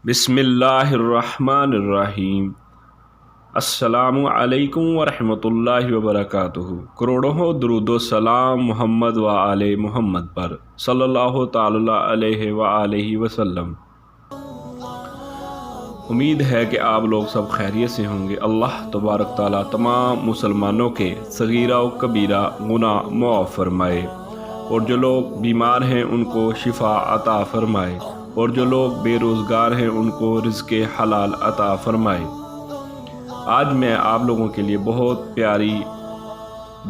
بسم اللہ الرحمن الرحیم۔ السلام علیکم ورحمۃ اللہ وبرکاتہ۔ کروڑوں درود و سلام محمد و آل محمد پر صلی اللہ تعالی علیہ وآلہ وسلم۔ امید ہے کہ آپ لوگ سب خیریت سے ہوں گے۔ اللہ تبارک تعالیٰ تمام مسلمانوں کے صغیرہ و کبیرہ گناہ معاف فرمائے، اور جو لوگ بیمار ہیں ان کو شفا عطا فرمائے، اور جو لوگ بے روزگار ہیں ان کو رزق حلال عطا فرمائے۔ آج میں آپ لوگوں کے لیے بہت پیاری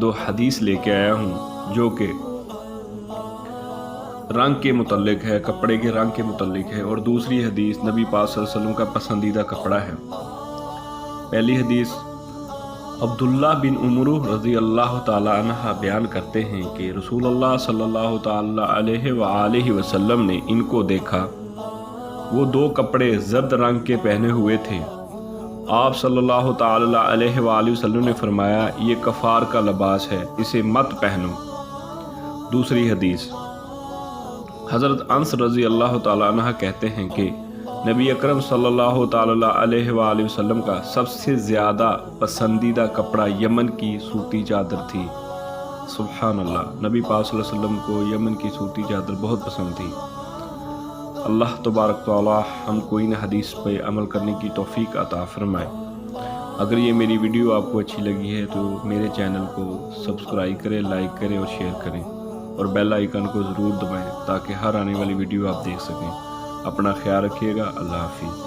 دو حدیث لے کے آیا ہوں، جو کہ رنگ کے متعلق ہے، کپڑے کے رنگ کے متعلق ہے، اور دوسری حدیث نبی پاک صلی اللہ علیہ وسلم کا پسندیدہ کپڑا ہے۔ پہلی حدیث عبداللہ بن عمر رضی اللہ تعالی عنہ بیان کرتے ہیں کہ رسول اللہ صلی اللہ تعالی علیہ وآلہ وسلم نے ان کو دیکھا، وہ دو کپڑے زرد رنگ کے پہنے ہوئے تھے۔ آپ صلی اللہ تعالی علیہ وآلہ وسلم نے فرمایا، یہ کفار کا لباس ہے، اسے مت پہنو۔ دوسری حدیث حضرت انس رضی اللہ تعالی عنہ کہتے ہیں کہ نبی اکرم صلی اللہ تعالی علیہ وآلہ وسلم کا سب سے زیادہ پسندیدہ کپڑا یمن کی سوتی چادر تھی۔ سبحان اللہ، نبی پاک صلی اللہ علیہ وسلم کو یمن کی سوتی چادر بہت پسند تھی۔ اللہ تبارک تعالی ہم کو ان حدیث پہ عمل کرنے کی توفیق عطا فرمائے۔ اگر یہ میری ویڈیو آپ کو اچھی لگی ہے تو میرے چینل کو سبسکرائب کریں، لائک کریں اور شیئر کریں، اور بیل آئیکن کو ضرور دبائیں تاکہ ہر آنے والی ویڈیو آپ دیکھ سکیں۔ اپنا خیال رکھیے گا۔ اللہ حافظ۔